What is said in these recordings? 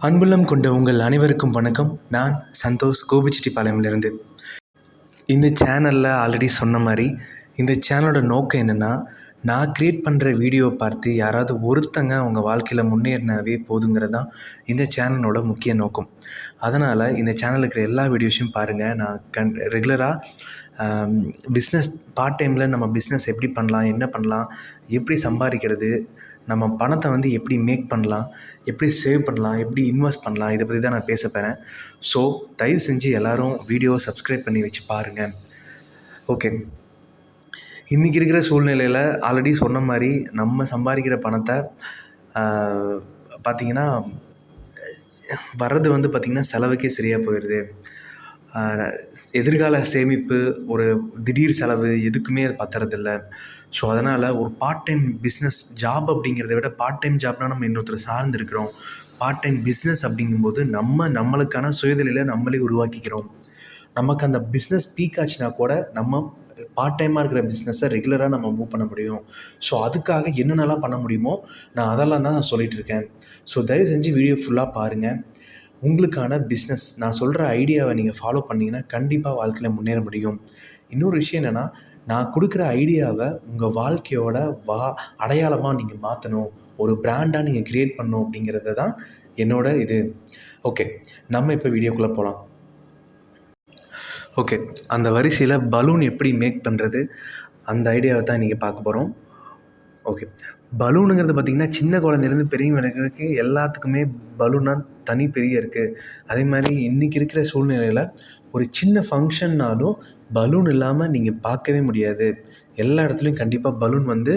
அன்புள்ளம் கொண்ட உங்கள் அனைவருக்கும் வணக்கம். நான் சந்தோஷ், கோபிச்செட்டிப்பாளையமிலிருந்து. இந்த சேனலில் ஆல்ரெடி சொன்ன மாதிரி இந்த சேனலோட நோக்கம் என்னென்னா, நான் க்ரியேட் பண்ணுற வீடியோவை பார்த்து யாராவது ஒருத்தங்க அவங்க வாழ்க்கையில் முன்னேறினாவே போதுங்கிறது தான் இந்த சேனலோட முக்கிய நோக்கம். அதனால் இந்த சேனலில் இருக்கிற எல்லா வீடியோஸையும் பாருங்கள். நான் ரெகுலராக பிஸ்னஸ் பார்ட் டைமில் நம்ம பிஸ்னஸ் எப்படி பண்ணலாம், என்ன பண்ணலாம், எப்படி சம்பாதிக்கிறது, நம்ம பணத்தை வந்து எப்படி மேக் பண்ணலாம், எப்படி சேவ் பண்ணலாம், எப்படி இன்வெஸ்ட் பண்ணலாம், இதை பற்றி தான் நான் பேச போகிறேன். ஸோ தயவு செஞ்சு எல்லோரும் வீடியோவை சப்ஸ்கிரைப் பண்ணி வச்சு பாருங்கள். ஓகே, இன்றைக்கி இருக்கிற சூழ்நிலையில் ஆல்ரெடி சொன்ன மாதிரி நம்ம சம்பாதிக்கிற பணத்தை பார்த்திங்கன்னா வர்றது வந்து பார்த்திங்கன்னா செலவுக்கே சரியாக போயிடுது. எதிர்கால சேமிப்பு, ஒரு திடீர் செலவு எதுக்குமே அது பத்துறதில்ல. ஸோ அதனால் ஒரு பார்ட் டைம் பிஸ்னஸ் ஜாப் அப்படிங்கிறத விட பார்ட் டைம் ஜாப்னால் நம்ம இன்னொருத்தர் சார்ந்து இருக்கிறோம். பார்ட் டைம் பிஸ்னஸ் அப்படிங்கும்போது நம்மளுக்கான சுயதொழிலை நம்மளே உருவாக்கிக்கிறோம். நமக்கு அந்த பிஸ்னஸ் பீக் ஆச்சுன்னா கூட நம்ம பார்ட் டைமாக இருக்கிற பிஸ்னஸை ரெகுலராக நம்ம மூவ் பண்ண முடியும். ஸோ அதுக்காக என்னென்னலாம் பண்ண முடியுமோ நான் அதெல்லாம் தான் நான் சொல்லிகிட்டு இருக்கேன். ஸோ தயவு செஞ்சு வீடியோ ஃபுல்லாக பாருங்கள். உங்களுக்கான பிஸ்னஸ் நான் சொல்கிற ஐடியாவை நீங்கள் ஃபாலோ பண்ணிங்கன்னா கண்டிப்பாக வாழ்க்கையில் முன்னேற முடியும். இன்னொரு விஷயம் என்னென்னா, நான் கொடுக்குற ஐடியாவை உங்கள் வாழ்க்கையோட அடையாளமாக நீங்கள் மாற்றணும், ஒரு பிராண்டாக நீங்கள் க்ரியேட் பண்ணணும் அப்படிங்கிறது தான் என்னோட இது. ஓகே, நம்ம இப்போ வீடியோக்குள்ளே போகலாம். ஓகே, அந்த வரிசையில் பலூன் எப்படி மேக் பண்ணுறது அந்த ஐடியாவை தான் நீங்கள் பார்க்க போகிறோம். ஓகே, பலூனுங்கிறது பார்த்திங்கன்னா சின்ன குழந்தைலேருந்து பெரியவங்களுக்கு எல்லாத்துக்குமே பலூன்னா தனி பெரிய இருக்குது. அதே மாதிரி இன்றைக்கி இருக்கிற சூழ்நிலையில் ஒரு சின்ன ஃபங்க்ஷன்னாலும் பலூன் இல்லாமல் நீங்கள் பார்க்கவே முடியாது. எல்லா இடத்துலையும் கண்டிப்பாக பலூன் வந்து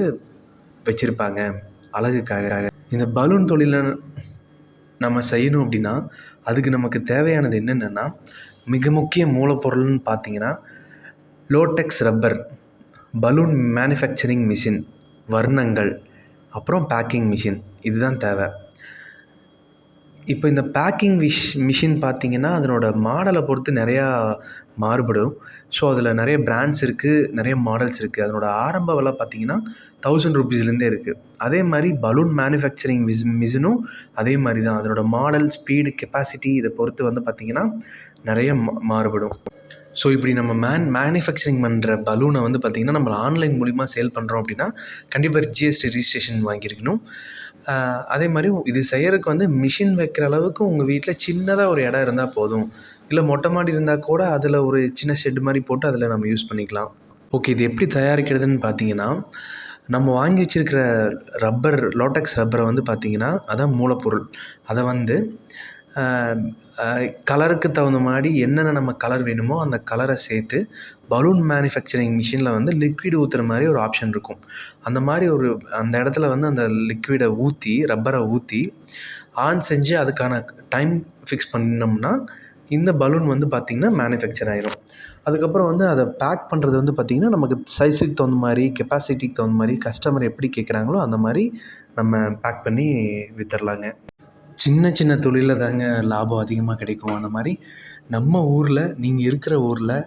வச்சுருப்பாங்க அழகுக்காக. இந்த பலூன் தொழிலை நம்ம செய்யணும் அப்படின்னா அதுக்கு நமக்கு தேவையானது என்னென்னா, மிக முக்கிய மூலப்பொருள்னு பார்த்திங்கன்னா லோடெக்ஸ் ரப்பர், பலூன் மேனுஃபேக்சரிங் மிஷின், வர்ணங்கள், அப்புறம் பேக்கிங் மிஷின், இதுதான் தேவை. இப்போ இந்த பேக்கிங் மிஷின் பார்த்திங்கன்னா அதனோட மாடலை பொறுத்து நிறையா மாறுபடும். ஸோ அதில் நிறைய பிராண்ட்ஸ் இருக்குது, நிறைய மாடல்ஸ் இருக்குது. அதனோட ஆரம்ப விலை பார்த்திங்கன்னா 1000 ரூபீஸ்லேருந்தே இருக்குது. அதே மாதிரி பலூன் மேனுஃபேக்சரிங் மிஷினும் அதே மாதிரி தான். அதனோட மாடல், ஸ்பீடு, கெப்பாசிட்டி இதை பொறுத்து வந்து பார்த்திங்கன்னா நிறைய மாறுபடும். ஸோ இப்படி நம்ம மேனுஃபேக்சரிங் பண்ணுற பலூனை வந்து பார்த்திங்கன்னா நம்ம ஆன்லைன் மூலிமா சேல் பண்ணுறோம் அப்படின்னா கண்டிப்பாக ஜிஎஸ்டி ரிஜிஸ்ட்ரேஷன் வாங்கியிருக்கணும். அதே மாதிரி இது செய்கிறதுக்கு வந்து மிஷின் வைக்கிற அளவுக்கு உங்கள் வீட்டில் சின்னதாக ஒரு இடம் இருந்தால் போதும். இல்லை மொட்டை மாடி இருந்தால் கூட அதில் ஒரு சின்ன ஷெட் மாதிரி போட்டு அதில் நம்ம யூஸ் பண்ணிக்கலாம். ஓகே, இது எப்படி தயாரிக்கிறதுன்னு பார்த்தீங்கன்னா, நம்ம வாங்கி வச்சுருக்கிற ரப்பர், லோடெக்ஸ் ரப்பரை வந்து பார்த்திங்கன்னா அதான் மூலப்பொருள். அதை வந்து கலருக்கு தகுந்த மாதிரி என்னென்ன நம்ம கலர் வேணுமோ அந்த கலரை சேர்த்து பலூன் மேனுஃபேக்சரிங் மிஷினில் வந்து லிக்விட் ஊற்றுற மாதிரி ஒரு ஆப்ஷன் இருக்கும். அந்த மாதிரி அந்த இடத்துல வந்து அந்த லிக்விடை ஊற்றி, ரப்பரை ஊற்றி ஆன் செஞ்சு அதுக்கான டைம் ஃபிக்ஸ் பண்ணோம்னா இந்த பலூன் வந்து பார்த்திங்கன்னா மேனுஃபேக்சர் ஆகிரும். அதுக்கப்புறம் வந்து அதை பேக் பண்ணுறது வந்து பார்த்திங்கன்னா நமக்கு சைஸுக்கு தகுந்த மாதிரி, கெப்பாசிட்டிக்கு தகுந்த மாதிரி, கஸ்டமர் எப்படி கேட்குறாங்களோ அந்த மாதிரி நம்ம பேக் பண்ணி விற்றுர்லாங்க. சின்ன சின்ன தொழிலில் தாங்க லாபம் அதிகமாக கிடைக்கும். அந்த மாதிரி நம்ம ஊரில், நீங்கள் இருக்கிற ஊரில்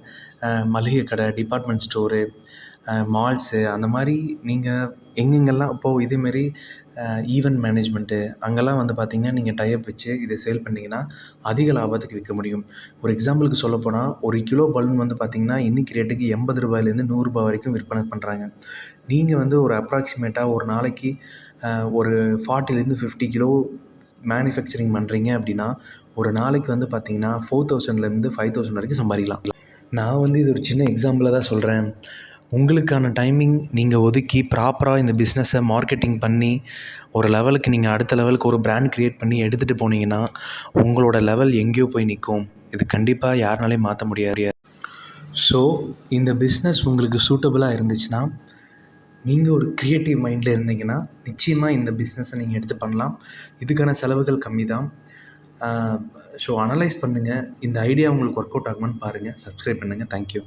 மளிகை கடை, டிபார்ட்மெண்ட் ஸ்டோரு, மால்ஸு, அந்த மாதிரி நீங்கள் எங்கெங்கெல்லாம் இப்போது இதேமாரி ஈவெண்ட் மேனேஜ்மெண்ட்டு அங்கெல்லாம் வந்து பார்த்திங்கன்னா நீங்கள் டைப் வச்சு இதை சேல் பண்ணிங்கன்னா அதிக லாபத்துக்கு விற்க முடியும். ஒரு எக்ஸாம்பிளுக்கு சொல்லப்போனால் 1 கிலோ பலூன் வந்து பார்த்திங்கன்னா இன்றைக்கி ரேட்டுக்கு 80 ரூபாயிலேருந்து 100 ரூபா வரைக்கும் விற்பனை பண்ணுறாங்க. நீங்கள் வந்து ஒரு அப்ராக்சிமேட்டாக ஒரு நாளைக்கு ஒரு 40லேருந்து 50 கிலோ மேனுஃபேக்சரிங் பண்ணுறீங்க அப்படின்னா ஒரு நாளைக்கு வந்து பார்த்திங்கன்னா 4000லேருந்து 5000 வரைக்கும் சம்பாதிக்கலாம். நான் வந்து இது ஒரு சின்ன எக்ஸாம்பிளாக தான் சொல்கிறேன். உங்களுக்கான டைமிங் நீங்கள் ஒதுக்கி ப்ராப்பராக இந்த பிஸ்னஸை மார்க்கெட்டிங் பண்ணி ஒரு லெவலுக்கு நீங்கள் அடுத்த லெவலுக்கு ஒரு பிராண்ட் க்ரியேட் பண்ணி எடுத்துகிட்டு போனீங்கன்னா உங்களோட லெவல் எங்கேயோ போய் நிற்கும். இது கண்டிப்பாக யாருனாலையும் மாற்ற முடியாது. ஸோ இந்த பிஸ்னஸ் உங்களுக்கு சூட்டபுளாக இருந்துச்சுன்னா, நீங்கள் ஒரு க்ரியேட்டிவ் மைண்டில் இருந்தீங்கன்னா நிச்சயமாக இந்த பிஸ்னஸை நீங்கள் எடுத்து பண்ணலாம். இதுக்கான செலவுகள் கம்மி தான். ஸோ அனலைஸ் பண்ணுங்கள். இந்த ஐடியா உங்களுக்கு ஒர்க் அவுட் ஆகுமான்னு பாருங்கள். சப்ஸ்கிரைப் பண்ணுங்கள். தேங்க்யூ.